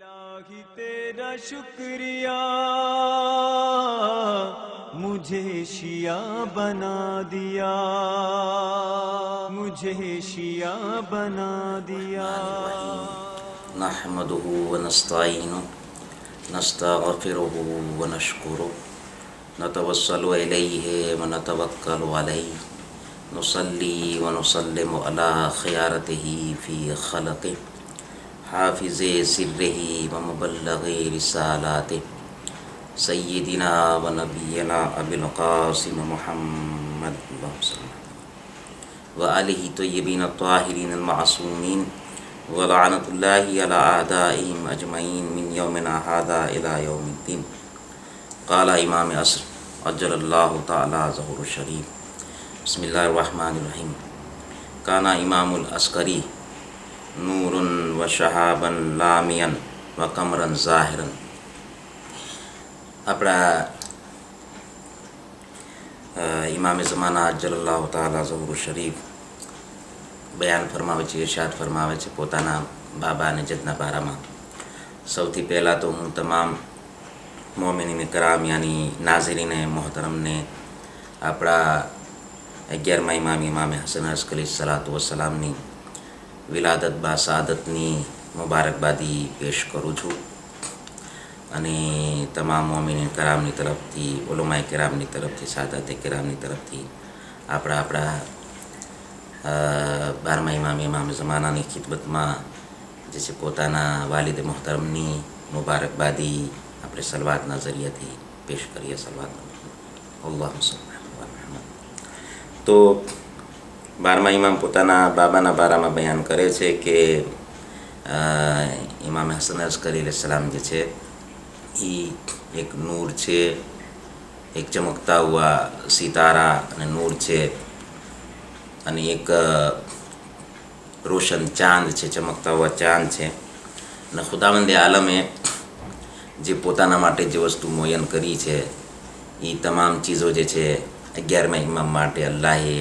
इलाही तेरा शुक्रिया मुझे शिया बना दिया, मुझे शिया बना दिया। नहमदुहु व नस्तईनुहु नस्तगफिरुहु व नशकुरुहु नतवस्सलु इलैहि व नतवक्कलु अलैहि नुसल्ली व नुसल्लिमु अला खियारतिही फ़ी खलक़िही हाफिज़े सिर्रिही व मुबल्लिग़े रिसालातिही सय्यिदिना व नबिय्यिना अबिल क़ासिम मुहम्मद व आलिहि तय्यबीन अत्ताहिरीन अल-मासूमीन व लअनतुल्लाहि अला आदाइहिम अजमईन मिन यौमिना हाज़ा इला यौमिद्दीन। क़ाला इमाम अस्र अज्जलल्लाहु तआला ज़हुरु शरीफ। बिस्मिल्लाहिर रहमानिर रहीम। काना इमामुल अस्करी नूरुन व शहाबन लामियन व कमरन ज़ाहिरन। अपना इमाम ज़माना अज्जलल्लाहु तआला ज़हुरु शरीफ बयान फरमावे छे, इरशाद फरमावे छे पोताना बाबा અને જદના બારામાં। સૌથી પહેલાં તો હું તમામ મોમિનીને કરામ યાની નાઝરીને મોહતરમને આપણા 11મા ઇમામ હસન અસ્કરી સલાતુ વસલામની વિલાદત બા સાદતની મુબારકબાદી પેશ કરું છું અને તમામ મોમિનીન કરામની તરફથી, ઉલમાએ કિરામની તરફથી, સાદાતે કિરામની તરફથી આપણા 12મા ઇમામ ઝમાનાની ખિદમતમાં જે છે પોતાના વાલિદ મોહતરમની મુબારકબાદી આપણે સલવાતના જરિયાથી પેશ કરીએ। સલવાત અલ્લાહુમ્મા સલ્લી અલા મુહમ્મદ। તો 12મા ઇમામ પોતાના બાબાના બારામાં બયાન કરે છે કે ઇમામ હસન અસ્કરી अलैहिस्सलाम જે છે એ એક નૂર છે, એક ચમકતા હુઆ સિતારા અને નૂર છે અને એક રોશન ચાંદ છે, ચમકતા હુઆ ચાંદ છે। અને ખુદાવંદે આલમે જે પોતાના માટે જે વસ્તુ મોયન કરી છે એ તમામ ચીજો જે છે 11મા ઇમામ માટે અલ્લાહે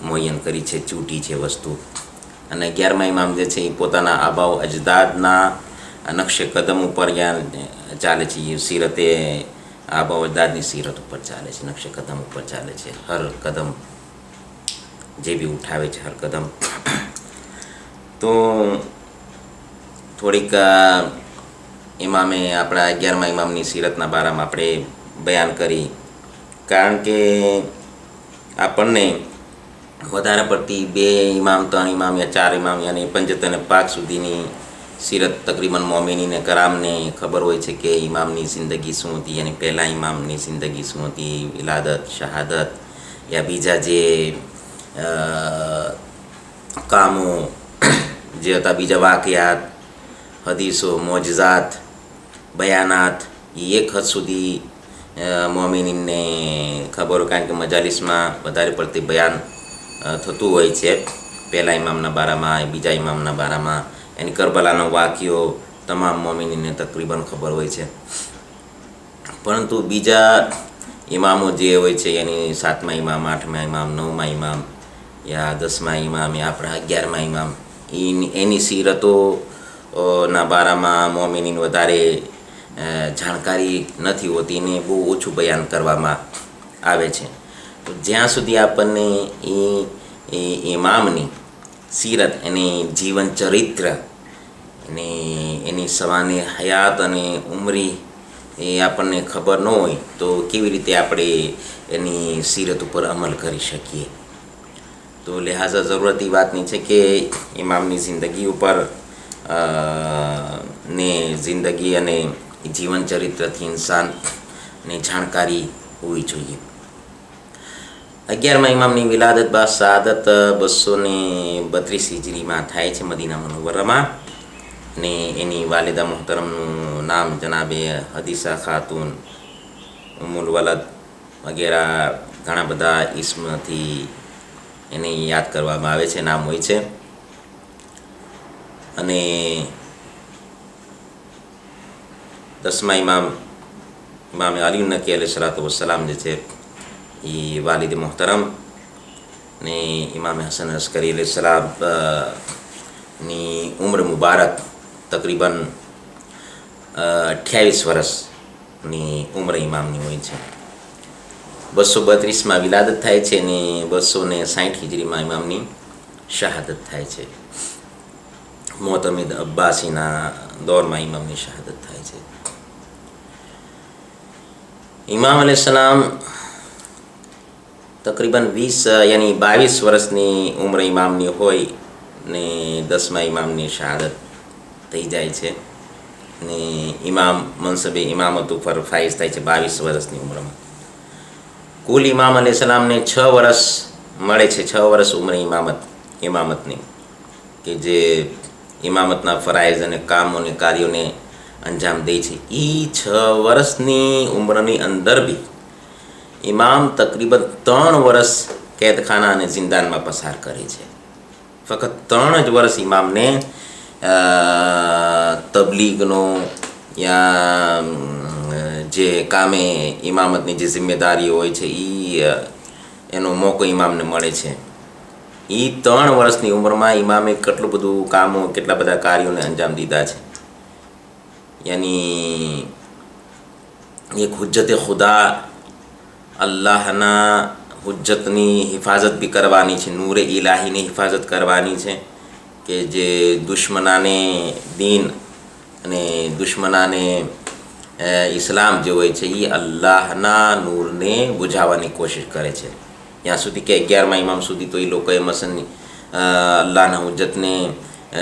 મોયન કરી છે, ચૂંટી છે વસ્તુ। અને 11મા ઇમામ જે છે એ પોતાના આબાઓ અજદાદના નકશે કદમ ઉપર ચાલે છે। એ સીરતે આબાઓ અજદાદની સીરત ઉપર ચાલે છે, નકશે કદમ ઉપર ચાલે છે। હર કદમ જે બી ઉઠાવે છે, હર કદમ। તો થોડીક ઇમામે આપણા 11મા ઇમામની સીરતના બારામાં આપણે બયાન કરી, કારણ કે આપણને વધારે પડતી 2 ઇમામ, 3 ઇમામ યા 4 ઇમામ યાની પંજતન પાક સુધીની સીરત તકરીબન મોમિનીને કરામને ખબર હોય છે કે ઇમામની જિંદગી શું હતી, યાની પહેલા ઇમામની જિંદગી શું હતી, વિલાદત, શહાદત યા બીજા જે કામો જે હતા, બીજા વાકયાત, હદીસો, મોજઝાત, બયાનાત, એ એક હદ સુધી મોમિનીને ખબર, કારણ કે મજાલિસમાં વધારે પડતી બયાન થતું હોય છે પહેલા ઇમામના બારામાં, બીજા ઇમામના બારામાં। એની કરબલાનો વાક્યો તમામ મોમિનીને તકરીબન ખબર હોય છે, પરંતુ બીજા ઇમામો જે હોય છે એની 7મા ઇમામ, 8મા ઇમામ, 9મા ઇમામ યા 10મા ઇમામ યા આપણા 11મા ઇમામ એની સીરતોના બારામાં મોમિનીને વધારે જાણકારી નથી હોતી, એને બહુ ઓછું બયાન કરવામાં આવે છે। તો જ્યાં સુધી આપણને એ ઇમામની સીરત, એની જીવન ચરિત્ર, એની સવાને હયાત અને ઉમરી એ આપણને ખબર ન હોય તો કેવી રીતે આપણે એની સીરત ઉપર અમલ કરી શકીએ। તો લિહાઝા જરૂરત એ વાતની છે કે ઇમામની જિંદગી ઉપર ને જિંદગી અને જીવન ચરિત્રથી ઇન્સાનને જાણકારી હોવી જોઈએ। 11મા ઇમામની વિલાદત બા સાદત 232 હિજરીમાં થાય છે મદીના મુનવ્વરામાં, ને એની વાલિદા મોહતરમનું નામ જનાબે હદીસા ખાતુન, ઉમ્મુલ વલદ વગેરે ઘણા બધા ઇસ્મથી એને યાદ કરવામાં આવે છે, નામ હોય છે। અને 10મા ઇમામ ઇમામ અલી નકી अलैहिस्सलातु वस्सलाम જે છે એ વાલિદ મોહતરમ ને ઇમામ હસન અસ્કરી अलैहिस्सलाम ની ઉમ્ર મુબારક તકરીબન 28 વર્ષની ઉંમર ઇમામની હોય છે. 232માં વિલાદત થાય છે અને 260 હિજરીમાં ઇમામની શહાદત થાય છે. મોતમિદ અબ્બાસીના દૌરમાં ઇમામની શહાદત થાય છે. ઇમામ અલૈહિસ્સલામ તકરીબન 22 વર્ષની ઉંમર ઇમામની હોય ને 10મા ઇમામની શહાદત થઈ જાય છે ને ઇમામ મનસબે ઇમામત ઉપર ફાઇઝ થાય છે 22 વર્ષની ઉંમરમાં. કુલ ઇમામ અલૈહિસ્સલામને 6 વર્ષ મળે છે, 6 વર્ષ ઉંમરે ઇમામતની, કે જે ઇમામતના ફરાઇઝ અને કામોને કાર્યોને અંજામ દે છે. એ 6 વર્ષની ઉંમરની અંદર બી ઇમામ તકરીબન 3 વર્ષ કેદખાના અને જિંદાનમાં પસાર કરે છે. ફક્ત 3 જ વર્ષ ઇમામને તબલીગનો યા જે કામે ઇમામતની જે જિમ્મેદારી હોય છે એનો મોકો ઇમામને મળે છે. એ 3 વર્ષની ઉંમરમાં ઇમામે કેટલું બધું કામો, કેટલા બધા કાર્યોને અંજામ દીધા છે. યાની એક હુજ્જતે ખુદા, અલ્લાહના હુજ્જતની હિફાજત બી કરવાની છે, નૂરે ઇલાહીની હિફાજત કરવાની છે, કે જે દુશ્મનાને દીન અને દુશ્મનાને ઇસ્લામ જે હોય છે એ અલ્લાહના નૂરને બુઝાવવાની કોશિશ કરે છે. ત્યાં સુધી કે 11મા ઇમામ સુધી તો એ લોકોએ મસન અલ્લાહના હુજ્જતને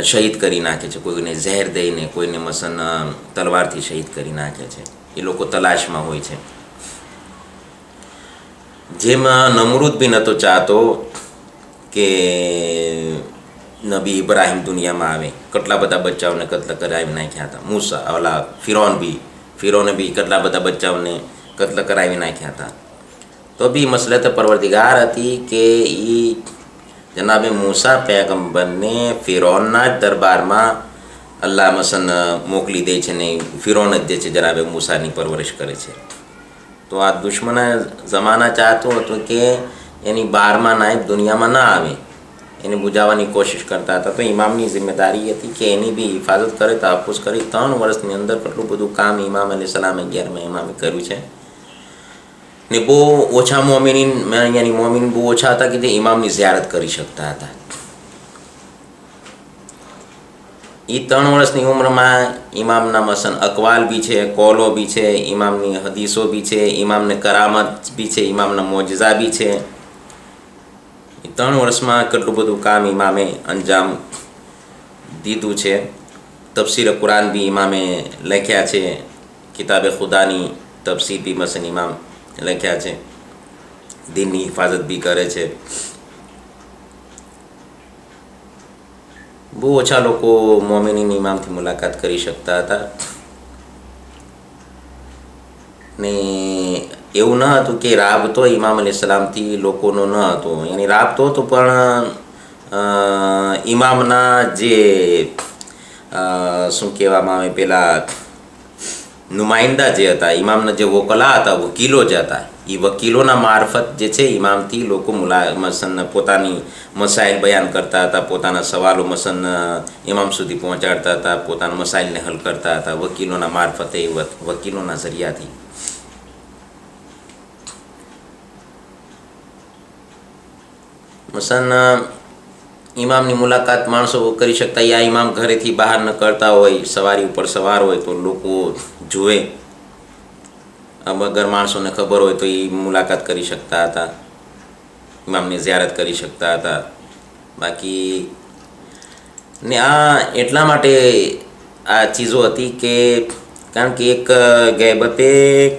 શહીદ કરી નાખે છે, કોઈને ઝહેર દઈને, કોઈને મસન તલવારથી શહીદ કરી નાખે છે. એ લોકો તલાશમાં હોય છે. જેમાં નમરૂદ બી નહોતો ચાહતો કે નબી ઇબ્રાહીમ દુનિયામાં આવે. કેટલા બધા બચ્ચાઓને કત્લ કરાવી નાખ્યા હતા. મૂસા ઓલા ફિરોને બી કેટલા બધા બચ્ચાઓને કત્લ કરાવી નાખ્યા હતા. તો બી મસલત પરવરદિગાર હતી કે એ જનાબે મૂસા પૈગંબરને ફિરોનના જ દરબારમાં અલ્લાહ મસન મોકલી દે છે ને ફિરોન જ જે છે જનાબે મૂસાની પરવરિશ કરે છે. તો આ દુશ્મના જમાના ચાહતો હતો કે એની 12મા નાયબ દુનિયામાં ના આવે, એને બુજાવવાની કોશિશ કરતા હતા. તો ઇમામની જિમ્મેદારી હતી કે એની બી હિફાજત કરે, તહફ્ફુઝ કરી. 3 વર્ષની અંદર કેટલું બધું કામ ઇમામ અલૈહિસ્સલામ 11મા ઇમામે કર્યું છે. ને બહુ ઓછા મોમિન બહુ ઓછા હતા કે જે ઇમામની ઝિયારત કરી શકતા હતા. એ 3 વર્ષની ઉંમરમાં ઇમામના મસન અકવાલ બી છે, કોલો બી છે, ઇમામની હદીસો બી છે, ઇમામને કરામત બી છે, ઇમામના મોજઝા બી છે. એ 3 વર્ષમાં કેટલું બધું કામ ઇમામે અંજામ દીધું છે. તફસીર કુરાન બી ઇમામે લખ્યા છે, કિતાબે ખુદાની તફસીર બી મસન ઇમામ લખ્યા છે, દીનની હિફાજત બી કરે છે. બહુ ઓછા લોકો મોમિનીન ઇમામથી મુલાકાત કરી શકતા હતા. ને એવું ન હતું કે રાબતો ઇમામ અલૈહિસ્સલામથી લોકોનો ન હતો. યાની રાબતો હતો પણ ઇમામના જે શું કહેવામાં આવે, પેલા નુમાઇંદા જે હતા, ઇમામના જે વકલા હતા, વકીલો જ હતા, એ વકીલોના મારફત જે છે ઇમામથી લોકો મસન પોતાની મસાઇલ બયાન કરતા હતા, પોતાના સવાલો મસન ઇમામ સુધી પહોંચાડતા હતા, પોતાના મસાઇલને હલ કરતા હતા વકીલોના મારફતે, વકીલોના ઝરિયાથી. મસન ઇમામની મુલાકાત માણસો કરી શકતા. યા ઇમામ ઘરેથી બહાર નીકળતા હોય, સવારી ઉપર સવાર હોય તો લોકો જુએ. અગર માણસોને ખબર હોય તો એ મુલાકાત કરી શકતા હતા, ઇમામની ઝિયારત કરી શકતા હતા. બાકી ને આ એટલા માટે આ ચીજો હતી કે કારણ કે એક ગૈબતે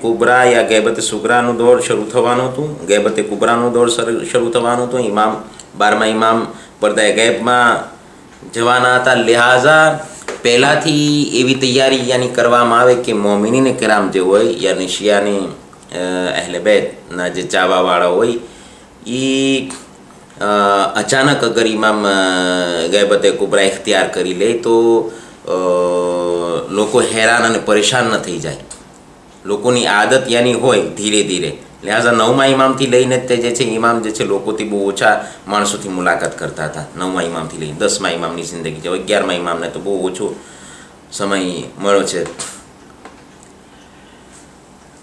કુબરા યા ગૈબતે સુગરાનું દોર શરૂ થવાનું હતું, ગૈબતે કુબરાનું દોર શરૂ થવાનું હતું. ઇમામ 12મા ઇમામ પડદાએ ગૈબમાં જવાના હતા. લિહાઝા પહેલાંથી એવી તૈયારી યાની કરવામાં આવે કે મોમિનીને કિરામ જે હોય યાની શિયાની અહેલે બેતના જે ચાવાવાળા હોય એ અચાનક અગર ઇમામ ગૈબતે કુબરા ઇખ્તિયાર કરી લે તો લોકો હેરાન અને પરેશાન ન થઈ જાય. લોકોની આદત યાની હોય ધીરે ધીરે. લિહાઝા 9મા ઇમામથી લઈને તે જે છે ઇમામ જે છે લોકોથી બહુ ઓછા માણસોથી મુલાકાત કરતા હતા. 9મા ઇમામથી લઈને 10મા ઇમામની જિંદગી છે. 11મા ઇમામને તો બહુ ઓછું સમય મળ્યો છે.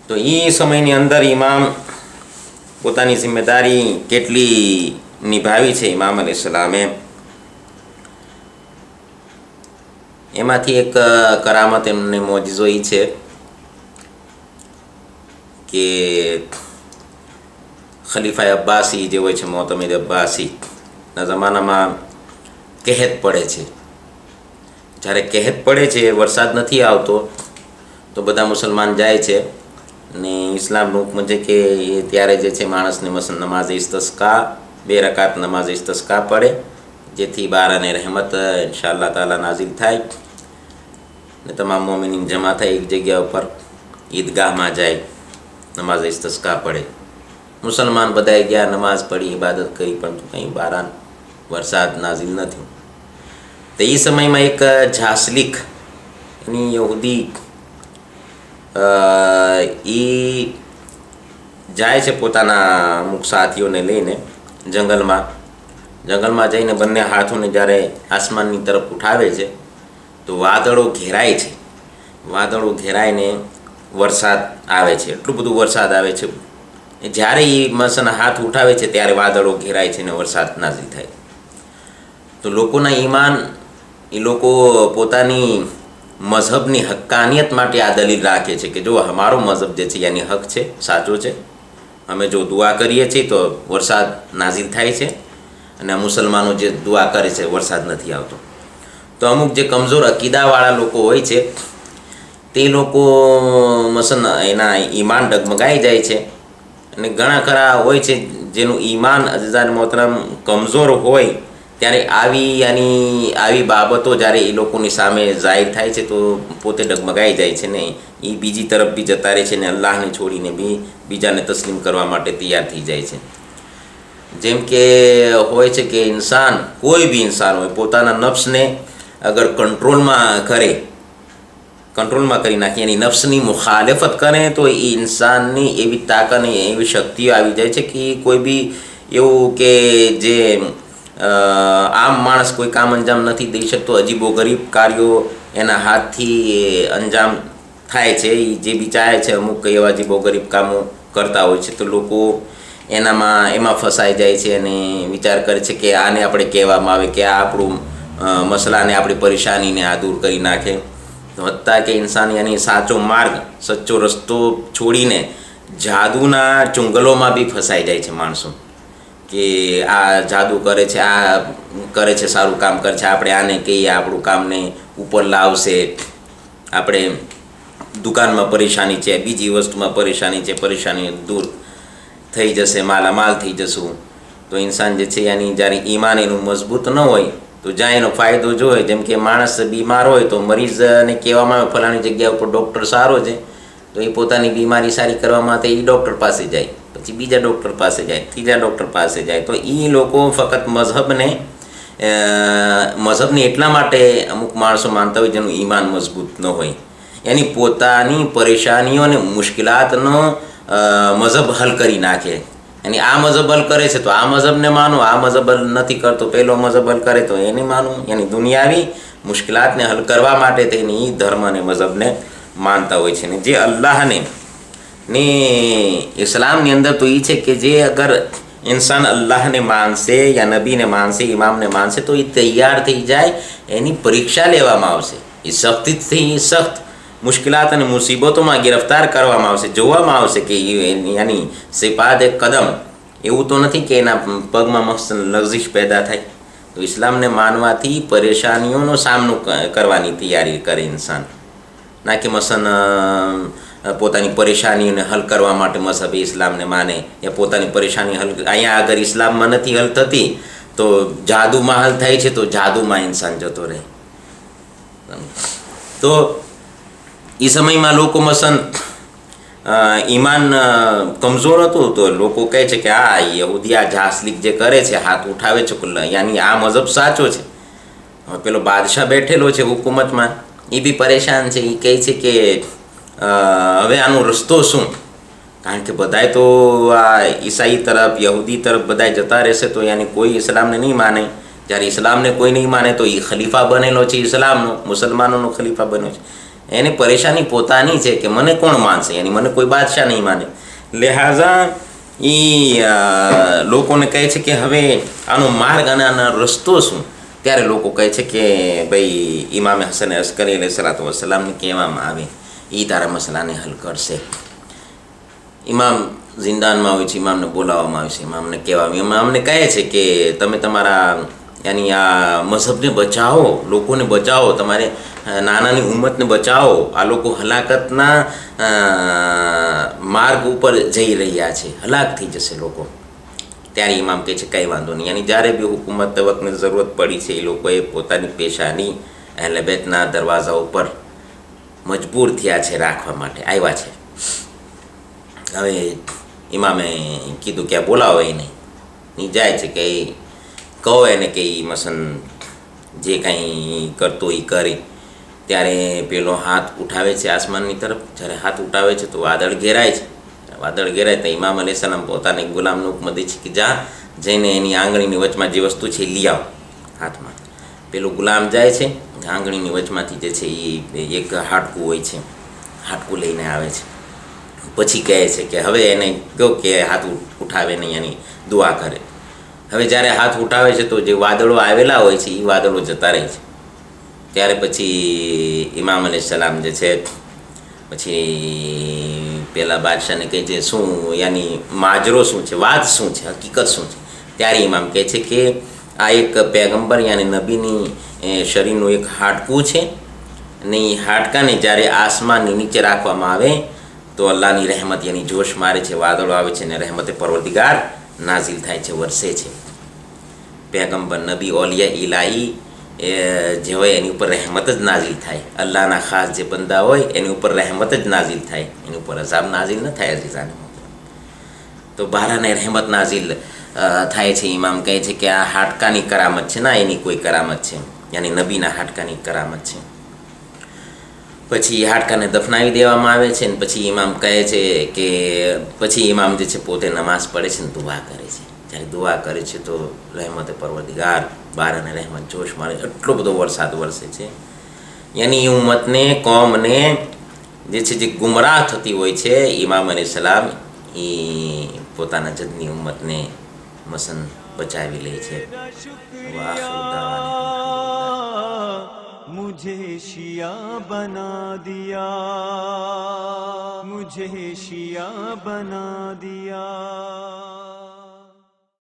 તો એ સમયની અંદર ઇમામ પોતાની જિમ્મેદારી કેટલી નિભાવી છે ઇમામ અલૈહિસ્સલામે, એમાંથી એક કરામત એમને મોજિઝો એ છે કે ખલીફા અબ્બાસી જે હોય છે, મોતમિદ અબ્બાસીના જમાનામાં કહેત પડે છે. જ્યારે કહેત પડે છે, વરસાદ નથી આવતો, તો બધા મુસલમાન જાય છે ને ઇસ્લામનું હુકમ છે કે ત્યારે જે છે માણસને નમાઝ ઇસ્તસ્કા 2 રકાત નમાઝ ઇસ્તસ્કા પડે, જેથી બારાને રહેમત ઇન્શાઅલ્લાહ તાલા નાઝિલ થાય ને તમામ મોમિનીન જમા થાય એક જગ્યા ઉપર ઈદગાહમાં જાય, નમાઝ ઇસ્તસ્કા પડે. મુસલમાન બધાએ ગયા, નમાઝ પડી, ઇબાદત કરી, પરંતુ કંઈ બારાન વરસાદ નાઝિલ નથી. તો એ સમયમાં એક જાસલીક એની યહૂદી એ જાય છે પોતાના અમુક સાથીઓને લઈને જંગલમાં જઈને બંને હાથોને જ્યારે આસમાનની તરફ ઉઠાવે છે તો વાદળો ઘેરાય છે. વાદળો ઘેરાઈને વરસાદ આવે છે, એટલું બધું વરસાદ આવે છે. જ્યારે એ મસના હાથ ઉઠાવે છે ત્યારે વાદળો ઘેરાય છે ને વરસાદ નાઝિલ થાય. તો લોકોના ઈમાન, એ લોકો પોતાની મઝહબની હક્કાનિયત માટે આ દલીલ રાખે છે કે જો અમારો મઝહબ જે છે યાની હક છે, સાચો છે, અમે જો દુઆ કરીએ છીએ તો વરસાદ નાઝિલ થાય છે, અને મુસલમાનો જે દુઆ કરે છે વરસાદ નથી આવતો. તો અમુક જે કમજોર અકીદાવાળા લોકો હોય છે તે લોકો એના ઈમાન ડગમગાઈ જાય છે, અને ઘણા ખરા હોય છે જેનું ઈમાન અઝીઝાન મોહતરમ કમજોર હોય ત્યારે આવી બાબતો જ્યારે એ લોકોની સામે જાહેર થાય છે તો પોતે ડગમગાઈ જાય છે ને એ બીજી તરફ બી જતા રહે છે ને અલ્લાહને છોડીને બી બીજાને તસ્લીમ કરવા માટે તૈયાર થઈ જાય છે. જેમ કે હોય છે કે ઇન્સાન, કોઈ બી ઇન્સાન હોય, પોતાના નફ્સને અગર કંટ્રોલમાં કરી નાખી, એની નફ્સની મુખાલફત કરે તો એ ઇન્સાનની એવી તાકાત, એવી શક્તિઓ આવી જાય છે કે કોઈ બી એવું કે જે આમ માણસ કોઈ કામ અંજામ નથી દઈ શકતો, અજીબો ગરીબ કાર્યો એના હાથથી અંજામ થાય છે. એ જે બી ચાહે છે અમુક એવા અજીબો ગરીબ કામો કરતા હોય છે, તો લોકો એમાં ફસાઈ જાય છે અને વિચાર કરે છે કે આને આપણે કહેવામાં આવે કે આ આપણું મસલાને, આપણી પરેશાનીને આ દૂર કરી નાખે. તો હત્તા કે ઇન્સાન યાની સાચો માર્ગ, સચ્ચો રસ્તો છોડીને જાદુના ચુંગલોમાં બી ફસાઈ જાય છે માણસો કે આ જાદુ કરે છે, આ કરે છે, સારું કામ કરે છે, આપણે આને કહીએ આપણું કામને ઉપર લાવશે, આપણે દુકાનમાં પરેશાની છે, બીજી વસ્તુમાં પરેશાની છે, પરેશાની દૂર થઈ જશે, માલામાલ થઈ જશું. તો ઇન્સાન જે છે યાની જ્યારે ઈમાન એનું મજબૂત ન હોય તો જ્યાં એનો ફાયદો જોઈએ, જેમ કે માણસ બીમાર હોય તો મરીઝને કહેવામાં આવે ફલાણી જગ્યા ઉપર ડૉક્ટર સારો છે, તો એ પોતાની બીમારી સારી કરવા માટે એ ડૉક્ટર પાસે જાય, પછી બીજા ડૉક્ટર પાસે જાય, ત્રીજા ડૉક્ટર પાસે જાય. તો એ લોકો ફક્ત મઝહબને એટલા માટે અમુક માણસો માનતા હોય જેનું ઈમાન મજબૂત ન હોય, એની પોતાની પરેશાનીઓ અને મુશ્કેલાતનો મઝહબ હલ કરી નાખે. અને આ મઝહબ હલ કરે છે તો આ મઝહબને માનો, આ મઝહબ હલ નથી કરતો, પહેલો મઝહબ હલ કરે તો એને માનો. એની દુનિયાવી મુશ્કેલાતને હલ કરવા માટે તેની ધર્મ અને મઝહબને માનતા હોય છે. ને જે અલ્લાહને ઇસ્લામની અંદર તો એ છે કે જે અગર ઇન્સાન અલ્લાહને માનશે યા નબીને માનશે, ઇમામને માનશે, તો એ તૈયાર થઈ જાય, એની પરીક્ષા લેવામાં આવશે, એ સખ્તીથી સખ્ત મુશ્કેલાત અને મુસીબતોમાં ગિરફ્તાર કરવામાં આવશે, જોવામાં આવશે કે યાની સિપાદ એક કદમ એવું તો નથી કે એના પગમાં મસ્ત લગઝિશ પેદા થાય. તો ઇસ્લામને માનવાથી પરેશાનીઓનો સામનો કરવાની તૈયારી કરે ઇન્સાન, ના કે મસન પોતાની પરેશાનીઓને હલ કરવા માટે મઝહબે ઇસ્લામને માને, યા પોતાની પરેશાની હલ અહીંયા અગર ઇસ્લામમાં નથી હલ થતી તો જાદુમાં હલ થાય છે, તો જાદુમાં ઇન્સાન જતો રહે. તો એ સમયમાં લોકો મસન ઈમાન કમજોર હતું, તો લોકો કહે છે કે આ યહૂદી આ જાસલીક જે કરે છે, હાથ ઉઠાવે છે, યાની આ મઝહબ સાચો છે. હવે પેલો બાદશાહ બેઠેલો છે હુકુમતમાં, એ બી પરેશાન છે. એ કહે છે કે હવે આનો રસ્તો શું, કારણ કે બધાય તો આ ઈસાઈ તરફ, યહૂદી તરફ બધાય જતા રહેશે તો યાની કોઈ ઇસ્લામને નહીં માને, જ્યારે ઇસ્લામને કોઈ નહીં માને તો એ ખલીફા બનેલો છે ઇસ્લામનો, મુસલમાનોનો ખલીફા બન્યો છે. એની પરેશાની પોતાની છે કે મને કોણ માનશે, યાની મને કોઈ બાદશાહ નહીં માને. લિહાઝા એ લોકોને કહે છે કે હવે આનો માર્ગ અને આનો રસ્તો શું. ત્યારે લોકો કહે છે કે ભાઈ ઇમામે હસન અસ્કરી અલૈહિ સલાતુ વસલામને કહેવામાં આવે, એ તારા મસલાને હલ કરશે. ઇમામ જિંદાનમાં હોય છે, ઇમામને બોલાવવામાં આવે છે, ઇમામને કહેવામાં, ઇમામને કહે છે કે તમે તમારા યાની આ મઝહબને બચાવો, લોકોને બચાવો, તમારે નાનાની ઉમ્મતને બચાવો. આ લોકો હલાકતના માર્ગ ઉપર જઈ રહ્યા છે, હલાક થઈ જશે લોકો. ત્યારે ઇમામ કહે છે કંઈ વાંધો નહીં. યાની જ્યારે બી હુકુમત વખતની જરૂરત પડી છે એ લોકોએ પોતાની પેશાની અહેલે બેતના દરવાજા ઉપર મજબૂર થયા છે, રાખવા માટે આવ્યા છે. હવે ઇમામે કીધું કે આ બોલાવો એ નહીં જાય છે કે કહો એને કે એ મસન જે કાંઈ કરતો એ કરે. ત્યારે પેલો હાથ ઉઠાવે છે આસમાનની તરફ. જ્યારે હાથ ઉઠાવે છે તો વાદળ ઘેરાય છે. વાદળ ઘેરાય તો ઇમામ અલૈહિસ સલામ પોતાને ગુલામને હુકમ દે છે કે જા જઈને એની આંગળીની વચમાં જે વસ્તુ છે એ લઈ આવો હાથમાં. પેલો ગુલામ જાય છે, આંગળીની વચમાંથી જે છે એ એક હાડકું હોય છે, હાડકું લઈને આવે છે. પછી કહે છે કે હવે એને કહો કે હાથ ઉઠાવે નહીં, એની દુઆ કરે. હવે જ્યારે હાથ ઉઠાવે છે તો જે વાદળો આવેલા હોય છે એ વાદળો જતા રહે છે. ત્યારે પછી ઇમામ અલૈહિસ સલામ જે છે પછી પેલા બાદશાહને કહે છે શું યાની માજરો શું છે, વાત શું છે, હકીકત શું છે. ત્યારે ઇમામ કહે છે કે આ એક પેગમ્બર યાની નબીની શરીરનું એક હાડકું છે અને એ હાડકાને જ્યારે આસમાનની નીચે રાખવામાં આવે તો અલ્લાહની રહેમત યાની જોશ મારે છે, વાદળો આવે છે અને રહેમતે પરવરદિગાર નાઝિલ થાય છે, વરસે છે. પેગમ્બર નબી ઓલિયા ઇલાહી જે હોય એની ઉપર રહેમત જ નાઝિલ થાય. અલ્લાહના ખાસ જે બંદા હોય એની ઉપર રહેમત જ નાઝિલ થાય, એની ઉપર અઝાબ નાઝિલ ન થાય. અઝીઝાને તો બારાને રહેમત નાઝિલ થાય છે. ઇમામ કહે છે કે આ હાડકાની કરામત છે, ના એની કોઈ કરામત છે, યાની નબીના હાડકાની કરામત છે. પછી હાડકાને દફનાવી દેવામાં આવે છે ને પછી ઇમામ કહે છે કે પછી ઇમામ જે છે પોતે નમાઝ પડે છે ને દુઆ કરે છે. જ્યારે દુઆ કરે છે તો રહેમતે પરવરદિગાર બાર અને રહેમત જોશ મારે એટલો બધો વરસાદ વરસે છે. યાની ઉમ્મતને, કોમને જે છે જે ગુમરાહ થતી હોય છે, ઇમામ અલૈહિસ સલામ એ પોતાના જદની ઉમ્મતને મસન બચાવી લે છે. मुझे शिया बना दिया, मुझे शिया बना दिया.